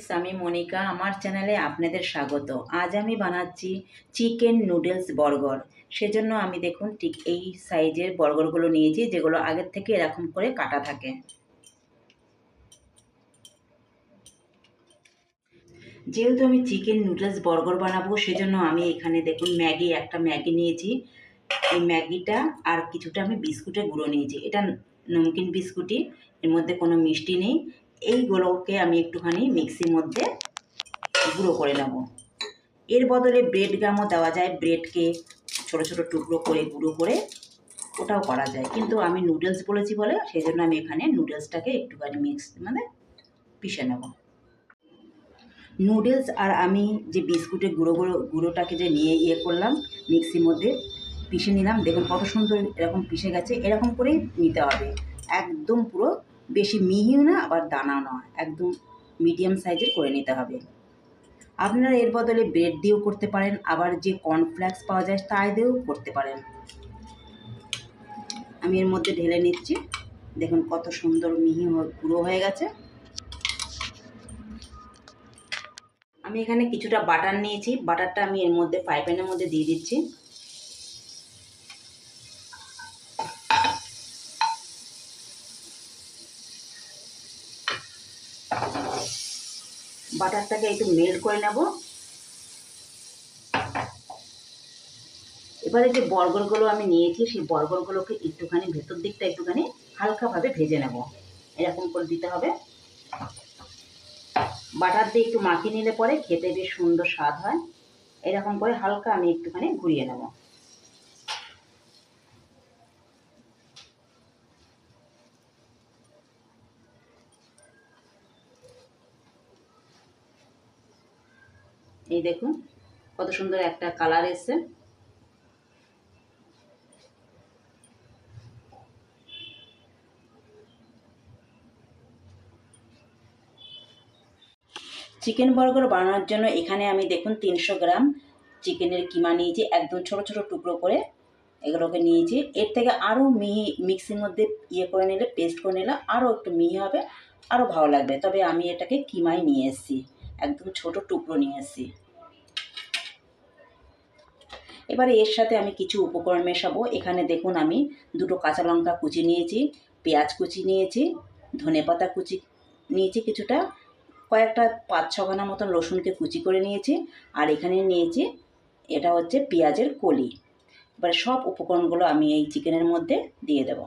Friends, আমি মনিকা। আমার চ্যানেলে আপনাদের স্বাগত। আজ আমি বানাচ্ছি চিকেন নুডলস বার্গার। সেজন্য আমি দেখুন ঠিক এই সাইজের বার্গারগুলো নিয়েছি, যেগুলো আগের থেকে এরকম করে কাটা থাকে। যেহেতু আমি চিকেন নুডলস বার্গার বানাবো, সেজন্য আমি এখানে দেখুন একটা ম্যাগি নিয়েছি। এই ম্যাগিটা আর কিছুটা আমি বিস্কুটের গুঁড়ো নিয়েছি। এটা নমকিন বিস্কুটই, এর মধ্যে কোনো মিষ্টি নেই। এইগুলোকে আমি একটুখানি মিক্সির মধ্যে গুঁড়ো করে নেব। এর বদলে ব্রেড গামও দেওয়া যায়। ব্রেডকে ছোট ছোট টুকরো করে গুঁড়ো করে ওটাও করা যায়, কিন্তু আমি নুডলস বলেছি বলে সেই জন্য আমি এখানে নুডলসটাকে একটুখানি পিষে নেব। নুডলস আর আমি যে বিস্কুটের গুঁড়োটাকে যে নিয়ে করলাম, মিক্সির মধ্যে পিষে নিলাম। দেখুন কত সুন্দর এরকম পিষে গেছে। এরকম করেই নিতে হবে, একদম পুরো বেশি মিহিও না আবার দানাও না, একদম মিডিয়াম সাইজের করে নিতে হবে। আপনারা এর বদলে ব্রেড দিয়েও করতে পারেন, আবার যে কর্নফ্লেক্স পাওয়া যায় তাই দিয়েও করতে পারেন। আমি এর মধ্যে ঢেলে নিচ্ছি। দেখুন কত সুন্দর মিহি গুঁড়ো হয়ে গেছে। আমি এখানে কিছুটা বাটার নিয়েছি। বাটারটা আমি এর মধ্যে ফ্রাই প্যানের মধ্যে দিয়ে দিচ্ছি। বাটারটাকে একটু মেল্ট করে নেব। এবারে যে বর্গরগুলো আমি নিয়েছি, সেই বর্গরগুলোকে একটুখানি ভেতর দিকটা একটুখানি হালকাভাবে ভেজে নেব। এরকম করে দিতে হবে। বাটার দিয়ে একটু মাখিয়ে নিলে পরে খেতে বেশ সুন্দর স্বাদ হয়। এরকম করে হালকা আমি একটুখানি ঘুরিয়ে নেব। এই দেখুন কত সুন্দর একটা কালার এসছে। চিকেন বার্গার বানানোর জন্য এখানে আমি দেখুন 300 গ্রাম চিকেনের কিমা নিয়েছি, একদম ছোট ছোট টুকরো করে এগুলোকে নিয়েছি। এর থেকে আরও মিহি মিক্সির মধ্যে করে নিলে, পেস্ট করে নিলে আরও একটু মিহি হবে, আরও ভালো লাগবে। তবে আমি এটাকে কিমায় নিয়ে এসেছি, একদম ছোট টুকরো নিয়ে এসেছি। এবারে এর সাথে আমি কিছু উপকরণ মেশাবো। এখানে দেখুন আমি 2টো কাঁচা লঙ্কা কুচি নিয়েছি, পেঁয়াজ কুচি নিয়েছি, ধনেপাতা কুচি নিয়েছি কিছুটা, কয়েকটা 5-6 খানা মতন রসুনকে কুচি করে নিয়েছি, আর এখানে নিয়েছি এটা হচ্ছে পেঁয়াজের কলি। এবার সব উপকরণগুলো আমি এই চিকেনের মধ্যে দিয়ে দেব।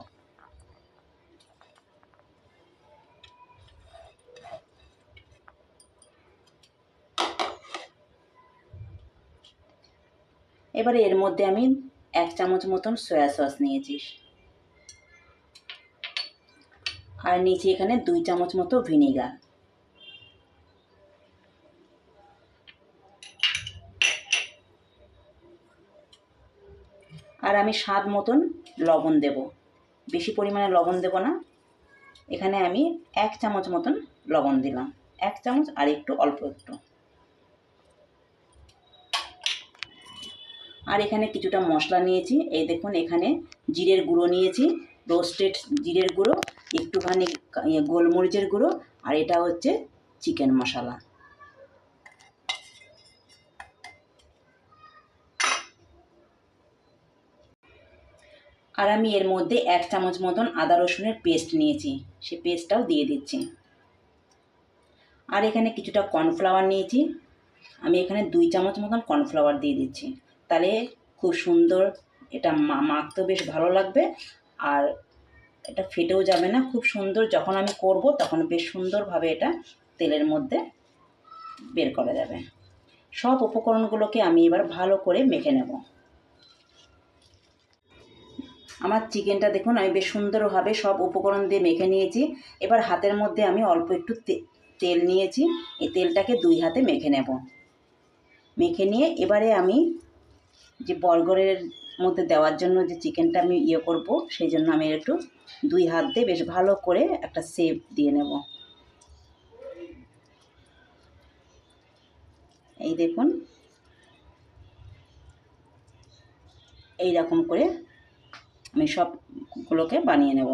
এবারে এর মধ্যে আমি 1 চামচ মতন সয়া সস নিয়েছি, আর নিয়েছি এখানে 2 চামচ মতো ভিনিগার। আর আমি স্বাদ মতন লবণ দেব, বেশি পরিমাণে লবণ দেব না। এখানে আমি 1 চামচ মতন লবণ দিলাম, 1 চামচ আর একটু অল্প একটু। আর এখানে কিছুটা মশলা নিয়েছি। এই দেখুন এখানে জিরের গুঁড়ো নিয়েছি, রোস্টেড জিরের গুঁড়ো, একটুখানি গোলমরিচের গুঁড়ো, আর এটা হচ্ছে চিকেন মশলা। আর আমি এর মধ্যে 1 চামচ মতন আদা রসুনের পেস্ট নিয়েছি, সেই পেস্টটাও দিয়ে দিচ্ছি। আর এখানে কিছুটা কর্নফ্লাওয়ার নিয়েছি, আমি এখানে 2 চামচ মতন কর্নফ্লাওয়ার দিয়ে দিচ্ছি। তাহলে খুব সুন্দর এটা মাখতে বেশ ভালো লাগবে, আর এটা ফেটেও যাবে না। খুব সুন্দর, যখন আমি করব তখন বেশ সুন্দরভাবে এটা তেলের মধ্যে বের করা যাবে। সব উপকরণগুলোকে আমি এবার ভালো করে মেখে নেব। আমার চিকেনটা দেখুন আমি বেশ সুন্দরভাবে সব উপকরণ দিয়ে মেখে নিয়েছি। এবার হাতের মধ্যে আমি অল্প একটু তেল নিয়েছি, এই তেলটাকে 2 হাতে মেখে নেব। মেখে নিয়ে এবারে আমি যে বার্গারের মধ্যে দেওয়ার জন্য যে চিকেনটা আমি করব, সেই জন্য আমি একটু 2 হাত দিয়ে বেশ ভালো করে একটা শেপ দিয়ে নেব। এই দেখুন এই রকম করে আমি সবগুলোকে বানিয়ে নেব।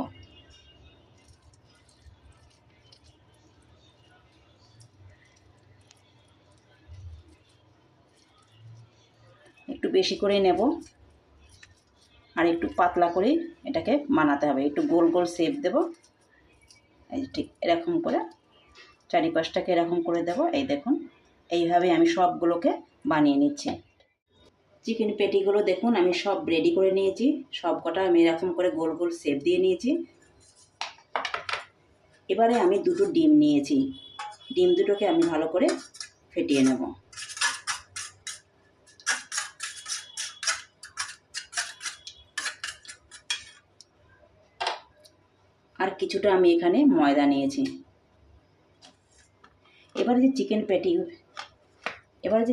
একটু বেশি করে নেব আর একটু পাতলা করে এটাকে বানাতে হবে। একটু গোল গোল শেপ দেব, এই ঠিক এরকম করে চারিপাশটাকে এরকম করে দেব। এই দেখুন, এইভাবে আমি সবগুলোকে বানিয়ে নিচ্ছি। চিকেন পেটিগুলো দেখুন আমি সব রেডি করে নিয়েছি, সব কটা আমি এরকম করে গোল গোল শেপ দিয়ে নিয়েছি। এবারে আমি দুটো ডিম নিয়েছি, ডিম দুটোকে আমি ভালো করে ফেটিয়ে নেব। আর কিছুটা আমি এখানে ময়দা নিয়েছি। এবারে যে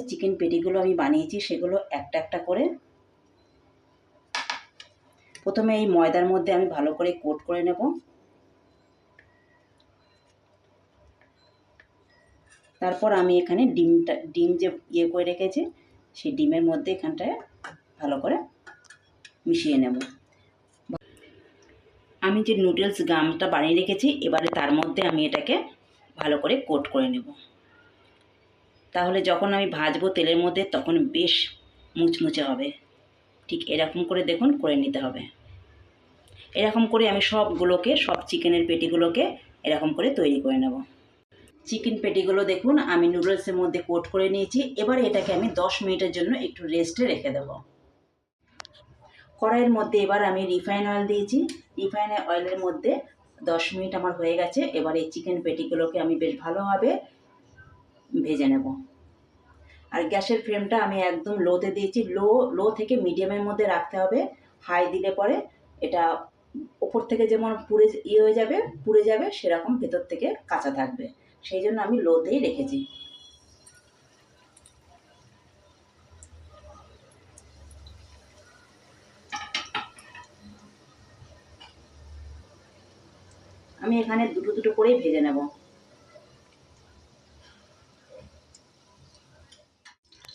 চিকেন পেটিগুলো আমি বানিয়েছি সেগুলো একটা একটা করে প্রথমে এই ময়দার মধ্যে আমি ভালো করে কোট করে নেব। তারপর আমি এখানে ডিম যে করে রেখেছি সেই ডিমের মধ্যে এখানটায় ভালো করে মিশিয়ে নেব। আমি যে নুডলস গামটা বানিয়ে রেখেছি এবারে তার মধ্যে আমি এটাকে ভালো করে কোট করে নেব। তাহলে যখন আমি ভাজবো তেলের মধ্যে তখন বেশ মুচমুচে হবে। ঠিক এরকম করে দেখুন করে নিতে হবে। এরকম করে আমি সব চিকেনের পেটিগুলোকে এরকম করে তৈরি করে নেব। চিকেন পেটিগুলো দেখুন আমি নুডলসের মধ্যে কোট করে নিয়েছি। এবারে এটাকে আমি 10 মিনিটের জন্য একটু রেস্টে রেখে দেব। কড়াইয়ের মধ্যে এবার আমি রিফাইন অয়েল দিয়েছি। রিফাইন অয়েলের মধ্যে 10 মিনিট আমার হয়ে গেছে। এবার এই চিকেন পেটিগুলোকে আমি বেশ ভালোভাবে ভেজে নেব। আর গ্যাসের ফ্লেমটা আমি একদম লোতে দিয়েছি। লো থেকে মিডিয়ামের মধ্যে রাখতে হবে। হাই দিলে পরে এটা ওপর থেকে যেমন পুড়ে যাবে সেরকম ভেতর থেকে কাঁচা থাকবে, সেই জন্য আমি লোতেই রেখেছি। আমি এখানে দুটো দুটো করেই ভেজে নেব।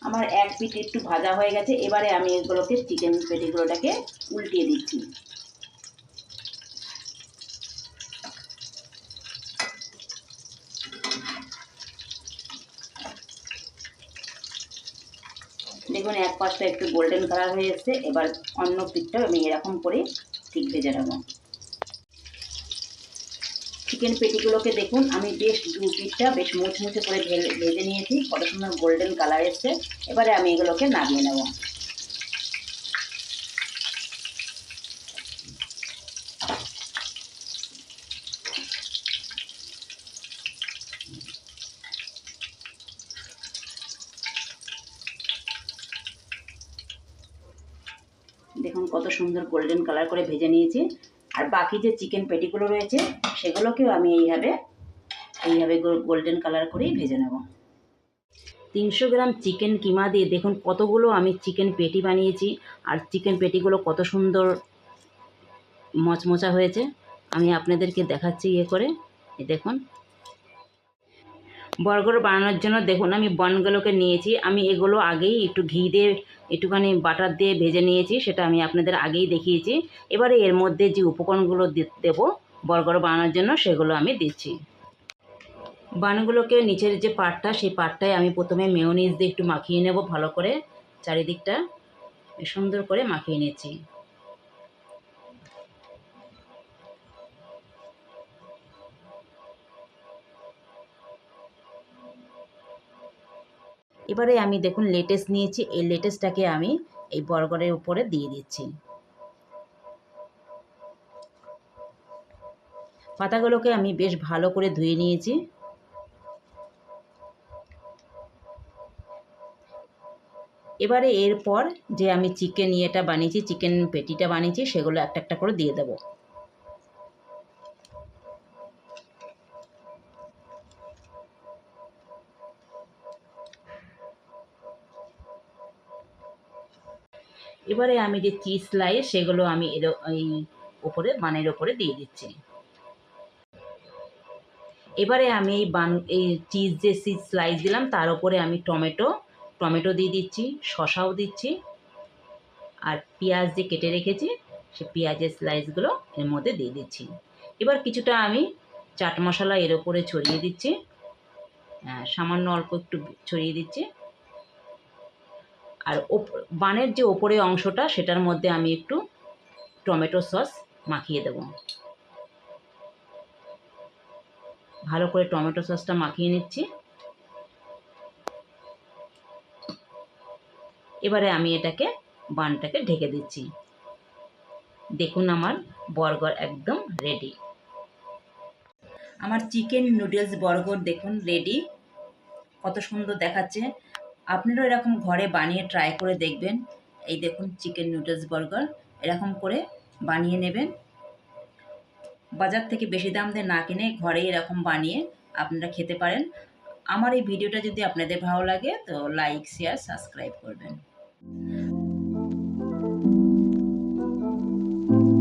আমার এক পিঠ একটু ভাজা হয়ে গেছে। এবারে আমি এগুলোকে চিকেন পেটিগুলোটাকে উল্টিয়ে দিচ্ছি। দেখুন এক পাশটা একটু গোল্ডেন কালার হয়ে এসছে। এবার অন্য পিঠটাও আমি এরকম করে ঠিক ভেজে নেব। চিকেন পেটিগুলোকে দেখুন আমি বেশ দু পিঠটা বেশ মুচমুচে করে ভেজে নিয়েছি। কত সুন্দর গোল্ডেন কালার এসছে। এবারে আমি এগুলোকে নামিয়ে নেব। দেখুন কত সুন্দর গোল্ডেন কালার করে ভেজে নিয়েছি। আর বাকি যে চিকেন পেটিগুলো রয়েছে সেগুলোকেও আমি এইভাবে গোল্ডেন কালার করেই ভেজে নেব। 300 গ্রাম চিকেন কিমা দিয়ে দেখুন কতগুলো আমি চিকেন পেটি বানিয়েছি। আর চিকেন পেটিগুলো কত সুন্দর মচমচা হয়েছে। আমি আপনাদেরকে দেখাচ্ছি করে। এই দেখুন বার্গার বানানোর জন্য দেখুন আমি বানগুলোকে নিয়েছি। আমি এগুলো আগেই একটু ঘি দিয়ে একটুখানি বাটার দিয়ে ভেজে নিয়েছি, সেটা আমি আপনাদের আগেই দেখিয়েছি। এবারে এর মধ্যে যে উপকরণগুলো দেবো বার্গার বানানোর জন্য সেগুলো আমি দিচ্ছি। বানগুলোকে নিচের যে পাটটা সেই পাটটায় আমি প্রথমে মেয়োনিজ দিয়ে একটু মাখিয়ে নেব ভালো করে, চারিদিকটা সুন্দর করে মাখিয়ে নিচ্ছি। এবারে আমি দেখুন লেটেস নিয়েছি, এই লেটেসটাকে আমি এই বার্গারের উপরে দিয়ে দিচ্ছি। পাতাগুলোকে আমি বেশ ভালো করে ধুয়ে নিয়েছি। এবারে এরপর যে আমি চিকেন পেটিটা বানিয়েছি সেগুলো একটা একটা করে দিয়ে দেব। এবারে আমি যে চিজ স্লাইস সেগুলো আমি এই বানের ওপরে দিয়ে দিচ্ছি। এবারে আমি এই চিজ স্লাইস দিলাম তার উপরে আমি টমেটো দিয়ে দিচ্ছি, শসাও দিচ্ছি, আর পেঁয়াজ যে কেটে রেখেছি সে পেঁয়াজের স্লাইসগুলো এর মধ্যে দিয়ে দিচ্ছি। এবার কিছুটা আমি চাট মশলা এর ওপরে ছড়িয়ে দিচ্ছি, সামান্য অল্প একটু ছড়িয়ে দিচ্ছি। আর বানের যে ওপরে অংশটা সেটার মধ্যে আমি একটু টমেটো সস মাখিয়ে দেব। ভালো করে টমেটো সসটা মাখিয়ে নিচ্ছি। এবারে আমি এটাকে বানটাকে ঢেকে দিচ্ছি। দেখুন আমার বার্গার একদম রেডি। আমার চিকেন নুডলস বার্গার দেখুন রেডি। কত সুন্দর দেখাচ্ছে। আপনারাও এরকম ঘরে বানিয়ে ট্রাই করে দেখবেন। এই দেখুন চিকেন নুডলস বার্গার এরকম করে বানিয়ে নেবেন। বাজার থেকে বেশি দাম দিয়ে না কিনে ঘরেই এরকম বানিয়ে আপনারা খেতে পারেন। আমার এই ভিডিওটা যদি আপনাদের ভালো লাগে তো লাইক, শেয়ার, সাবস্ক্রাইব করবেন।